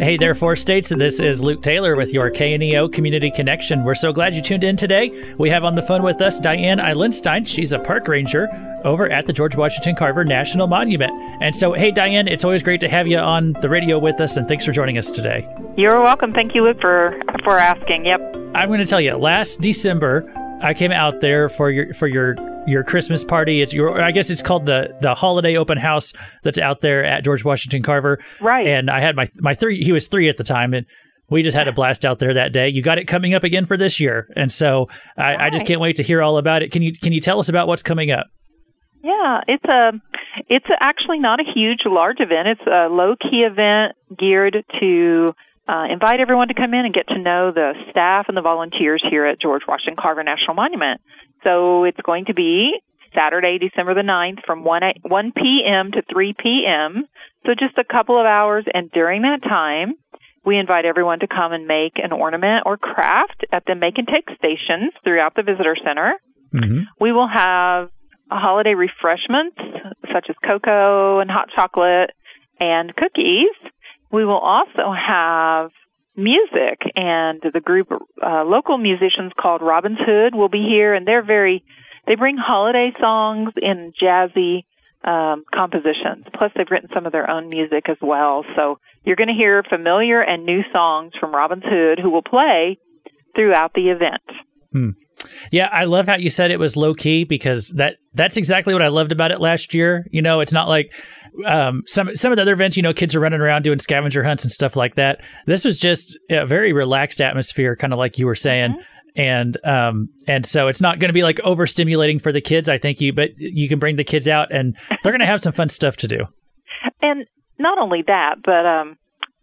Hey there, Four States. This is Luke Taylor with your KNEO Community Connection. We're so glad you tuned in today. We have on the phone with us Diane Eilenstein. She's a park ranger over at the George Washington Carver National Monument. And so, hey, Diane, it's always great to have you on the radio with us, and thanks for joining us today. You're welcome. Thank you, Luke, for asking. Yep. I'm going to tell you, last December, I came out there for your Christmas party. I guess it's called the holiday open house that's out there at George Washington Carver. Right. And I had my three. He was 3 at the time, and we just had a blast out there that day. You got it coming up again for this year, and so I just can't wait to hear all about it. Can you tell us about what's coming up? Yeah, it's actually not a huge, large event. It's a low-key event geared to invite everyone to come in and get to know the staff and the volunteers here at George Washington Carver National Monument. So it's going to be Saturday, December the 9th from 1 p.m. to 3 p.m., so just a couple of hours. And during that time, we invite everyone to come and make an ornament or craft at the make and take stations throughout the visitor center. Mm-hmm. We will have holiday refreshments such as cocoa and hot chocolate and cookies. We will also have music, and the group local musicians called Robin's Hood will be here, and they bring holiday songs in jazzy compositions. Plus, they've written some of their own music as well. So you're going to hear familiar and new songs from Robin's Hood, who will play throughout the event. Yeah, I love how you said it was low key, because that's exactly what I loved about it last year. You know, it's not like some of the other events, you know, kids are running around doing scavenger hunts and stuff like that. This was just a very relaxed atmosphere, kind of like you were saying. Mm-hmm. And so it's not going to be like overstimulating for the kids, I think, but you can bring the kids out and they're going to have some fun stuff to do. And not only that, but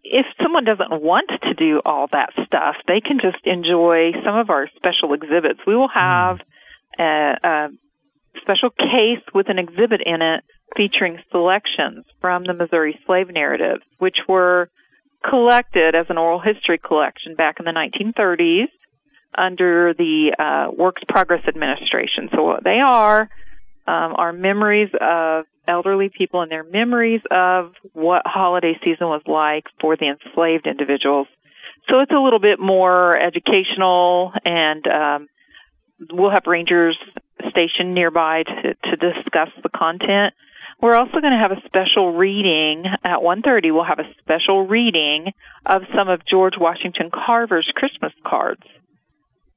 if someone doesn't want to do all that stuff, they can just enjoy some of our special exhibits. We will have a special case with an exhibit in it featuring selections from the Missouri slave narratives, which were collected as an oral history collection back in the 1930s under the Works Progress Administration. So what they are memories of elderly people and their memories of what holiday season was like for the enslaved individuals. So it's a little bit more educational, and we'll have rangers stationed nearby to discuss the content. We're also going to have a special reading at 1:30. We'll have a special reading of some of George Washington Carver's Christmas cards.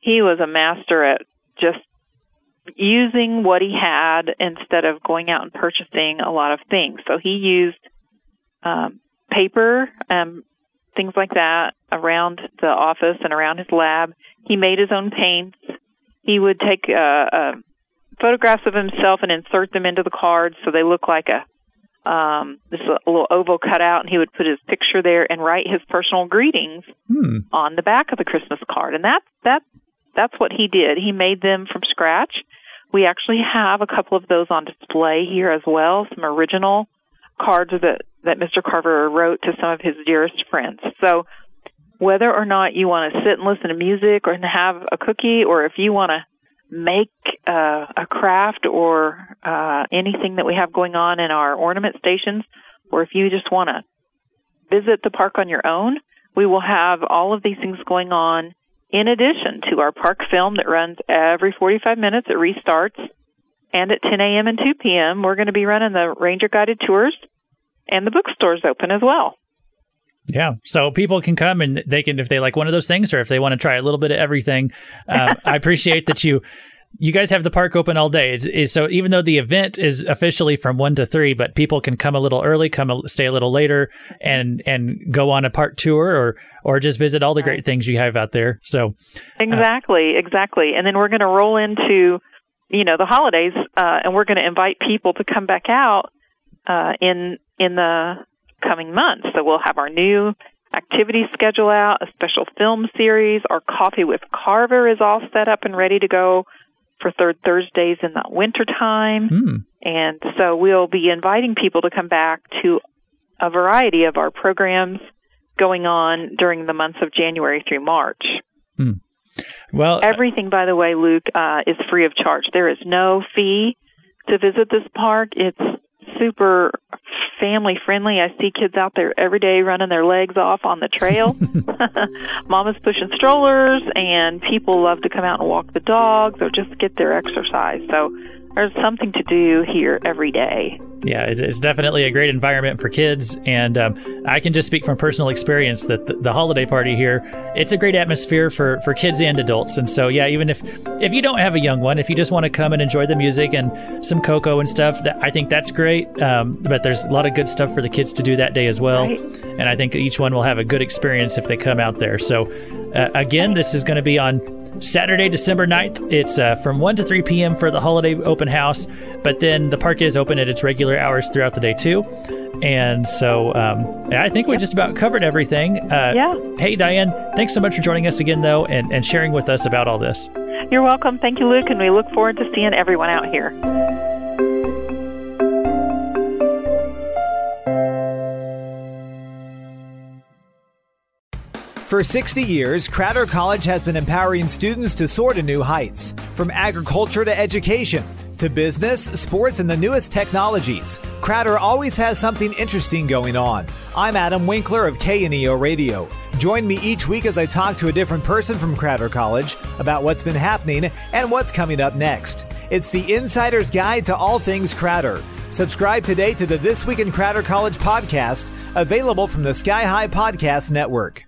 He was a master at just using what he had instead of going out and purchasing a lot of things. So he used paper, things like that around the office and around his lab. He made his own paints. He would take photographs of himself and insert them into the cards so they look like a little oval cutout, and he would put his picture there and write his personal greetings on the back of the Christmas card. And that's what he did. He made them from scratch. We actually have a couple of those on display here as well, some original cards that Mr. Carver wrote to some of his dearest friends. So whether or not you want to sit and listen to music or have a cookie, or if you want to make a craft or anything that we have going on in our ornament stations, or if you just want to visit the park on your own, we will have all of these things going on in addition to our park film that runs every 45 minutes. It restarts. And at 10 a.m. and 2 p.m., we're going to be running the ranger guided tours, and the bookstore's open as well. Yeah, so people can come and they can, if they like one of those things, or if they want to try a little bit of everything. I appreciate that you guys have the park open all day. So even though the event is officially from 1 to 3, but people can come a little early, stay a little later, and go on a park tour or just visit all the great things you have out there. So exactly. And then we're going to roll into, the holidays, and we're going to invite people to come back out in the coming months. So we'll have our new activity schedule out, a special film series. Our Coffee with Carver is all set up and ready to go for third Thursdays in the wintertime. And so we'll be inviting people to come back to a variety of our programs going on during the months of January through March. Well, everything, by the way, Luke, is free of charge. There is no fee to visit this park. It's super family friendly. I see kids out there every day running their legs off on the trail. Mama's pushing strollers, and people love to come out and walk the dogs or just get their exercise. So there's something to do here every day. Yeah, it's definitely a great environment for kids, and I can just speak from personal experience that the holiday party here, it's a great atmosphere for kids and adults. And so, yeah, even if you don't have a young one, if you just want to come and enjoy the music and some cocoa and stuff, I think that's great. But there's a lot of good stuff for the kids to do that day as well. Right. And I think each one will have a good experience if they come out there. So, again, this is going to be on Saturday, December 9th. It's from 1 to 3 p.m. for the holiday open house, but then the park is open at its regular hours throughout the day too. And so I think we just about covered everything. Yeah. Hey, Diane, thanks so much for joining us again, though, and sharing with us about all this. You're welcome. Thank you, Luke, and we look forward to seeing everyone out here. For 60 years, Crowder College has been empowering students to soar to new heights. From agriculture to education, to business, sports, and the newest technologies, Crowder always has something interesting going on. I'm Adam Winkler of KNEO Radio. Join me each week as I talk to a different person from Crowder College about what's been happening and what's coming up next. It's the Insider's Guide to all things Crowder. Subscribe today to the This Week in Crowder College podcast, available from the Sky High Podcast Network.